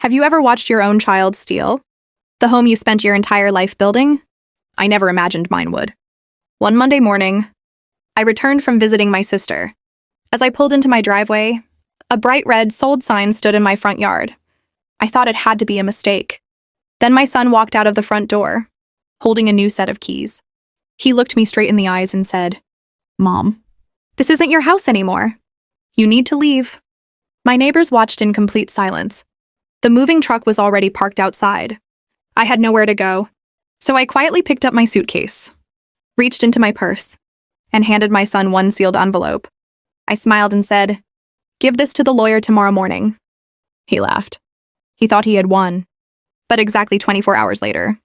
Have you ever watched your own child steal? The home you spent your entire life building? I never imagined mine would. One Monday morning, I returned from visiting my sister. As I pulled into my driveway, a bright red sold sign stood in my front yard. I thought it had to be a mistake. Then my son walked out of the front door, holding a new set of keys. He looked me straight in the eyes and said, "Mom, this isn't your house anymore. You need to leave." My neighbors watched in complete silence. The moving truck was already parked outside. I had nowhere to go, so I quietly picked up my suitcase, reached into my purse, and handed my son one sealed envelope. I smiled and said, "Give this to the lawyer tomorrow morning." He laughed. He thought he had won. But exactly 24 hours later,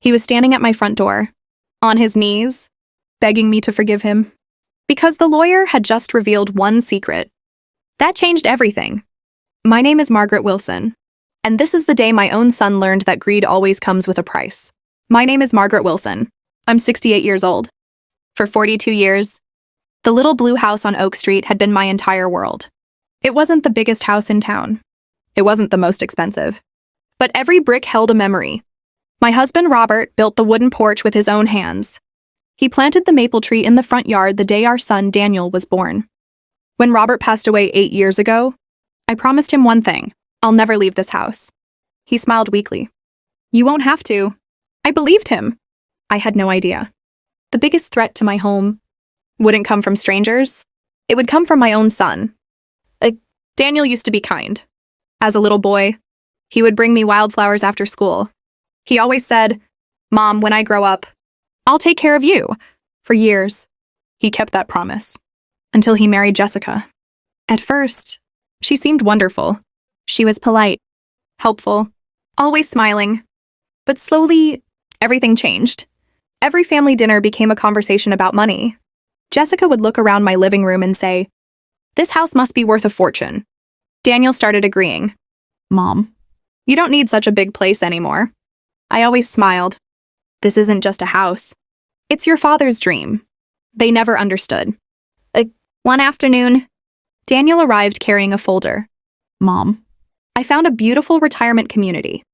he was standing at my front door, on his knees, begging me to forgive him. Because the lawyer had just revealed one secret. That changed everything. My name is Margaret Wilson, and this is the day my own son learned that greed always comes with a price. My name is Margaret Wilson. I'm 68 years old. For 42 years, the little blue house on Oak Street had been my entire world. It wasn't the biggest house in town. It wasn't the most expensive. But every brick held a memory. My husband, Robert, built the wooden porch with his own hands. He planted the maple tree in the front yard the day our son, Daniel, was born. When Robert passed away 8 years ago, I promised him one thing: I'll never leave this house. He smiled weakly. "You won't have to." I believed him. I had no idea. The biggest threat to my home wouldn't come from strangers. It would come from my own son. Daniel used to be kind. As a little boy, he would bring me wildflowers after school. He always said, "Mom, when I grow up, I'll take care of you." For years, he kept that promise. Until he married Jessica. At first, she seemed wonderful. She was polite, helpful, always smiling. But slowly, everything changed. Every family dinner became a conversation about money. Jessica would look around my living room and say, "This house must be worth a fortune." Daniel started agreeing. "Mom, you don't need such a big place anymore." I always smiled. This isn't just a house. It's your father's dream. They never understood. One afternoon, Daniel arrived carrying a folder. "Mom, I found a beautiful retirement community."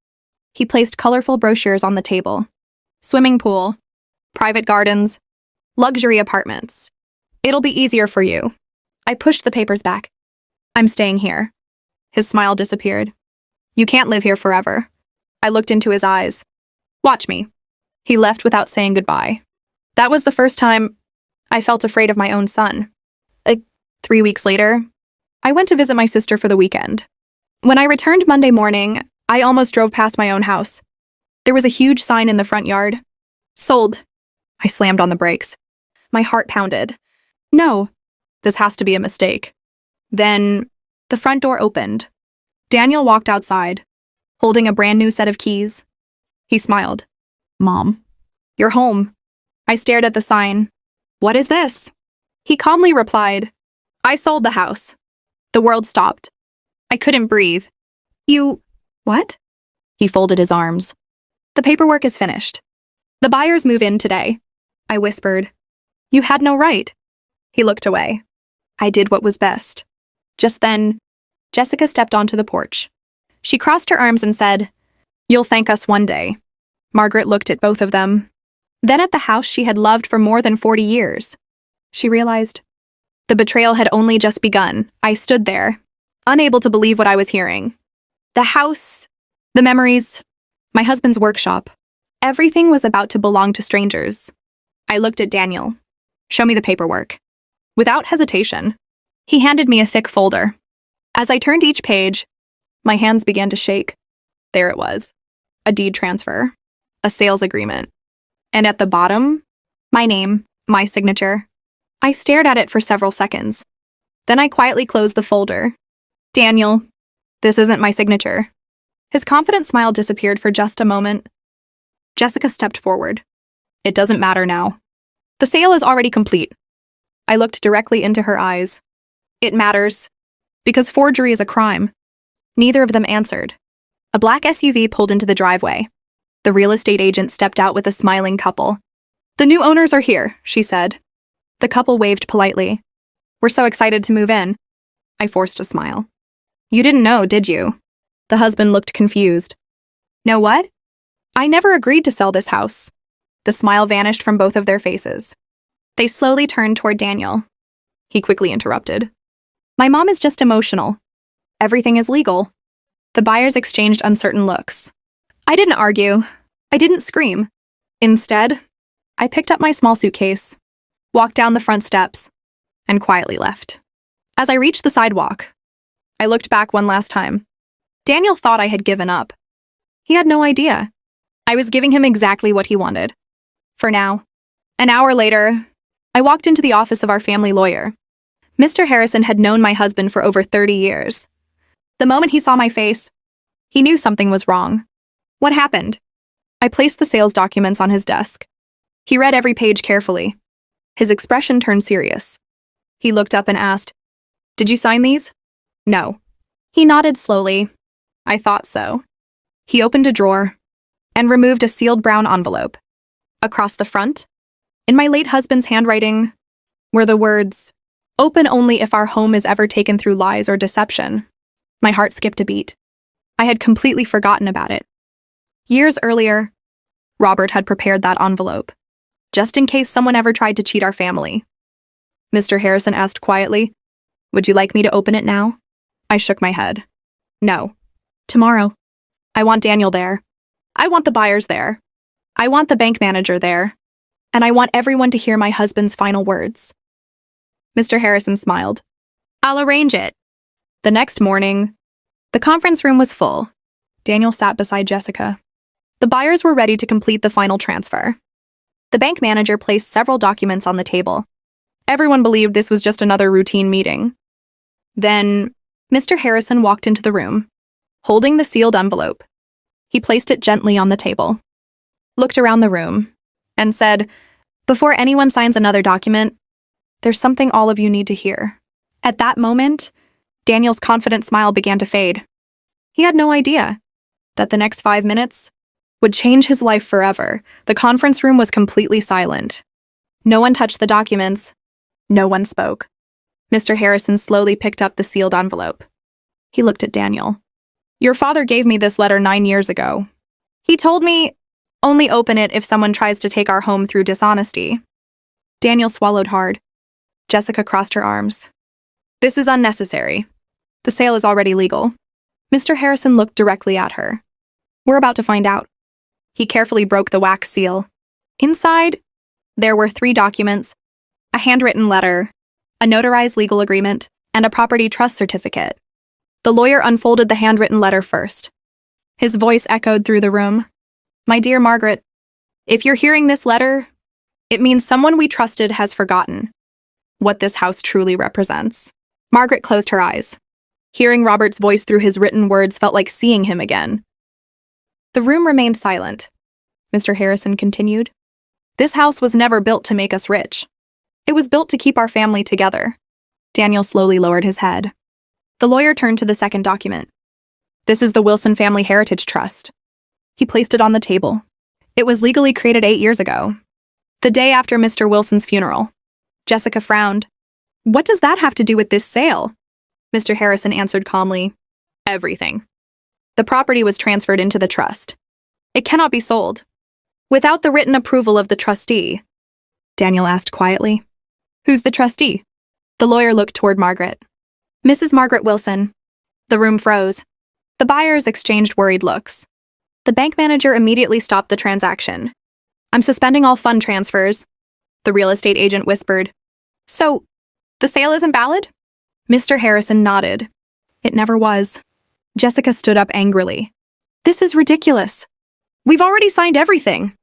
He placed colorful brochures on the table. Swimming pool, private gardens, luxury apartments. "It'll be easier for you." I pushed the papers back. "I'm staying here." His smile disappeared. "You can't live here forever." I looked into his eyes. "Watch me." He left without saying goodbye. That was the first time I felt afraid of my own son. 3 weeks later, I went to visit my sister for the weekend. When I returned Monday morning, I almost drove past my own house. There was a huge sign in the front yard. "Sold." I slammed on the brakes. My heart pounded. No, this has to be a mistake. Then, the front door opened. Daniel walked outside, holding a brand new set of keys. He smiled. "Mom, you're home." I stared at the sign. "What is this?" He calmly replied, "I sold the house." The world stopped. I couldn't breathe. What?" He folded his arms. "The paperwork is finished. The buyers move in today." I whispered. "You had no right." He looked away. I did what was best. Just then, Jessica stepped onto the porch. She crossed her arms and said, "You'll thank us one day." Margaret looked at both of them, then at the house she had loved for more than 40 years. She realized the betrayal had only just begun. I stood there, unable to believe what I was hearing. The house, the memories, my husband's workshop, everything was about to belong to strangers. I looked at Daniel. "Show me the paperwork." Without hesitation, he handed me a thick folder. As I turned each page, my hands began to shake. There it was, a deed transfer, a sales agreement, and at the bottom, my name, my signature. I stared at it for several seconds. Then I quietly closed the folder. "Daniel, this isn't my signature." His confident smile disappeared for just a moment. Jessica stepped forward. "It doesn't matter now. The sale is already complete." I looked directly into her eyes. "It matters, because forgery is a crime." Neither of them answered. A black SUV pulled into the driveway. The real estate agent stepped out with a smiling couple. "The new owners are here," she said. The couple waved politely. "We're so excited to move in." I forced a smile. "You didn't know, did you? The husband looked confused. "No what? I never agreed to sell this house." The smile vanished from both of their faces. They slowly turned toward Daniel. He quickly interrupted. "My mom is just emotional. Everything is legal." The buyers exchanged uncertain looks. I didn't argue. I didn't scream. Instead, I picked up my small suitcase, walked down the front steps, and quietly left. As I reached the sidewalk, I looked back one last time. Daniel thought I had given up. He had no idea. I was giving him exactly what he wanted. For now. An hour later, I walked into the office of our family lawyer. Mr. Harrison had known my husband for over 30 years. The moment he saw my face, he knew something was wrong. What happened? I placed the sales documents on his desk. He read every page carefully. His expression turned serious. He looked up and asked, "Did you sign these?" "No." He nodded slowly. "I thought so." He opened a drawer and removed a sealed brown envelope. Across the front, in my late husband's handwriting, were the words, "Open only if our home is ever taken through lies or deception." My heart skipped a beat. I had completely forgotten about it. Years earlier, Robert had prepared that envelope, just in case someone ever tried to cheat our family. Mr. Harrison asked quietly, "Would you like me to open it now?" I shook my head. "No. Tomorrow. I want Daniel there. I want the buyers there. I want the bank manager there. And I want everyone to hear my husband's final words." Mr. Harrison smiled. "I'll arrange it." The next morning, the conference room was full. Daniel sat beside Jessica. The buyers were ready to complete the final transfer. The bank manager placed several documents on the table. Everyone believed this was just another routine meeting. Then, Mr. Harrison walked into the room, holding the sealed envelope. He placed it gently on the table, looked around the room, and said, "Before anyone signs another document, there's something all of you need to hear." At that moment, Daniel's confident smile began to fade. He had no idea that the next 5 minutes would change his life forever. The conference room was completely silent. No one touched the documents. No one spoke. Mr. Harrison slowly picked up the sealed envelope. He looked at Daniel. "Your father gave me this letter 9 years ago. He told me, only open it if someone tries to take our home through dishonesty." Daniel swallowed hard. Jessica crossed her arms. "This is unnecessary. The sale is already legal." Mr. Harrison looked directly at her. "We're about to find out." He carefully broke the wax seal. Inside, there were 3 documents, a handwritten letter, a notarized legal agreement, and a property trust certificate. The lawyer unfolded the handwritten letter first. His voice echoed through the room. "My dear Margaret, if you're hearing this letter, it means someone we trusted has forgotten what this house truly represents." Margaret closed her eyes. Hearing Robert's voice through his written words felt like seeing him again. The room remained silent. Mr. Harrison continued, "This house was never built to make us rich. It was built to keep our family together." Daniel slowly lowered his head. The lawyer turned to the second document. "This is the Wilson Family Heritage Trust." He placed it on the table. It was legally created 8 years ago, the day after Mr. Wilson's funeral. Jessica frowned. "What does that have to do with this sale?" Mr. Harrison answered calmly, "Everything. The property was transferred into the trust. It cannot be sold without the written approval of the trustee." Daniel asked quietly, "Who's the trustee?" The lawyer looked toward Margaret. "Mrs. Margaret Wilson." The room froze. The buyers exchanged worried looks. The bank manager immediately stopped the transaction. "I'm suspending all fund transfers," the real estate agent whispered. "So, the sale isn't valid?" Mr. Harrison nodded. "It never was." Jessica stood up angrily. "This is ridiculous. We've already signed everything."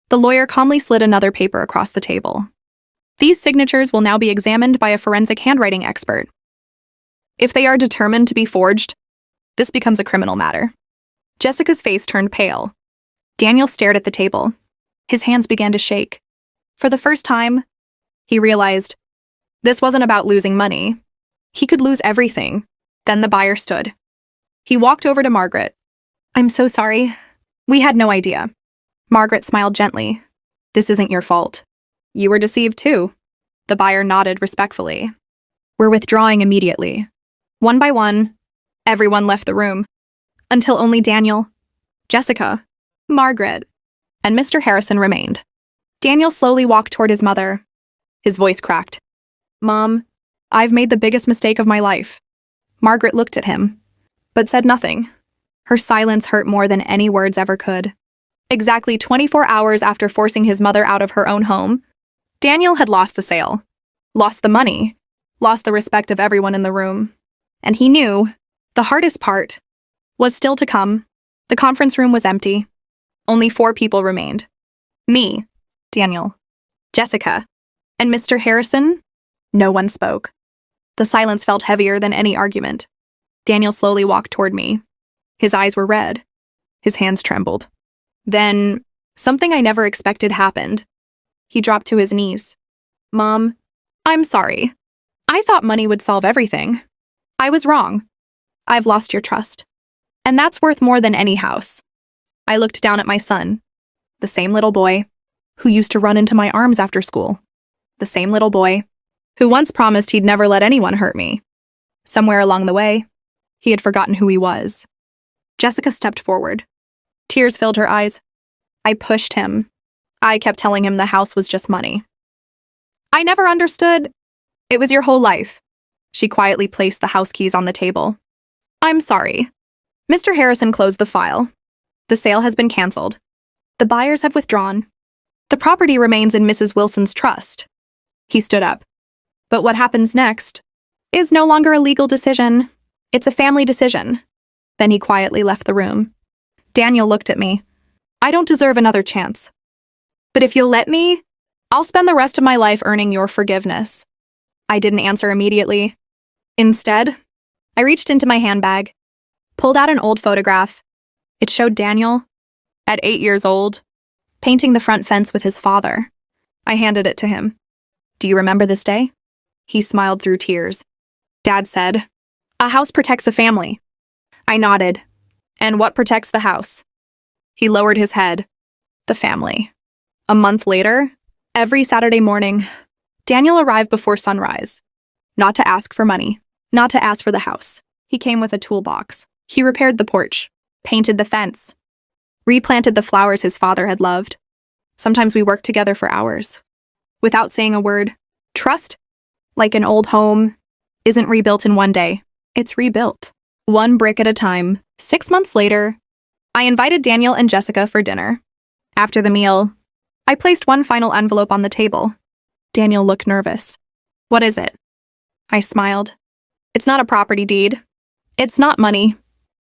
The lawyer calmly slid another paper across the table. "These signatures will now be examined by a forensic handwriting expert. If they are determined to be forged, this becomes a criminal matter." Jessica's face turned pale. Daniel stared at the table. His hands began to shake. For the first time, he realized this wasn't about losing money. He could lose everything. Then the buyer stood. He walked over to Margaret. "I'm so sorry. We had no idea." Margaret smiled gently. "This isn't your fault. You were deceived too." The buyer nodded respectfully. "We're withdrawing immediately." One by one, everyone left the room. until only Daniel, Jessica, Margaret, and Mr. Harrison remained. Daniel slowly walked toward his mother. His voice cracked. "Mom, I've made the biggest mistake of my life." Margaret looked at him, but said nothing. Her silence hurt more than any words ever could. Exactly 24 hours after forcing his mother out of her own home, Daniel had lost the sale, lost the money, lost the respect of everyone in the room. And he knew the hardest part was still to come. The conference room was empty. Only 4 people remained. Me, Daniel, Jessica, and Mr. Harrison. No one spoke. The silence felt heavier than any argument. Daniel slowly walked toward me. His eyes were red. His hands trembled. Then, something I never expected happened. He dropped to his knees. "Mom, I'm sorry. I thought money would solve everything. I was wrong. I've lost your trust. And that's worth more than any house." I looked down at my son, the same little boy who used to run into my arms after school, the same little boy who once promised he'd never let anyone hurt me. Somewhere along the way, he had forgotten who he was. Jessica stepped forward. Tears filled her eyes. I pushed him. I kept telling him the house was just money. "I never understood. It was your whole life." She quietly placed the house keys on the table. "I'm sorry." Mr. Harrison closed the file. "The sale has been canceled. The buyers have withdrawn. The property remains in Mrs. Wilson's trust." He stood up. "But what happens next is no longer a legal decision. It's a family decision." Then he quietly left the room. Daniel looked at me. "I don't deserve another chance. But if you'll let me, I'll spend the rest of my life earning your forgiveness." I didn't answer immediately. Instead, I reached into my handbag, pulled out an old photograph. It showed Daniel, at 8 years old, painting the front fence with his father. I handed it to him. "Do you remember this day?" He smiled through tears. Dad said, "A house protects a family." I nodded. "And what protects the house?" He lowered his head. "The family." A month later, every Saturday morning, Daniel arrived before sunrise. Not to ask for money, not to ask for the house. He came with a toolbox. He repaired the porch, painted the fence, replanted the flowers his father had loved. Sometimes we worked together for hours, without saying a word. Trust, like an old home, isn't rebuilt in one day. It's rebuilt, one brick at a time. 6 months later, I invited Daniel and Jessica for dinner. After the meal, I placed one final envelope on the table. Daniel looked nervous. "What is it?" I smiled. "It's not a property deed. It's not money.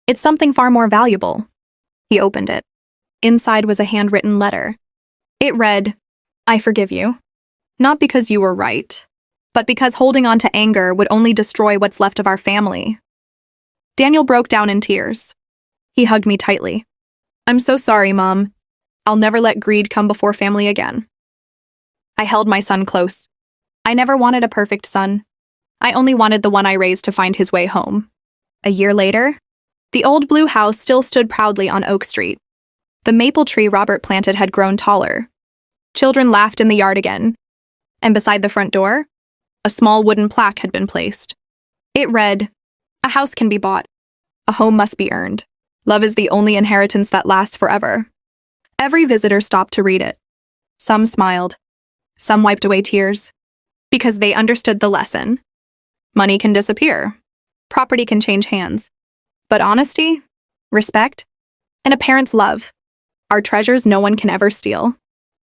It's something far more valuable." He opened it. Inside was a handwritten letter. It read, "I forgive you. Not because you were right, but because holding on to anger would only destroy what's left of our family." Daniel broke down in tears. He hugged me tightly. "I'm so sorry, Mom. I'll never let greed come before family again." I held my son close. I never wanted a perfect son. I only wanted the one I raised to find his way home. A year later, the old blue house still stood proudly on Oak Street. The maple tree Robert planted had grown taller. Children laughed in the yard again. And beside the front door, a small wooden plaque had been placed. It read, "A house can be bought. A home must be earned. Love is the only inheritance that lasts forever." Every visitor stopped to read it. Some smiled. Some wiped away tears. Because they understood the lesson. Money can disappear. Property can change hands. But honesty, respect, and a parent's love are treasures no one can ever steal.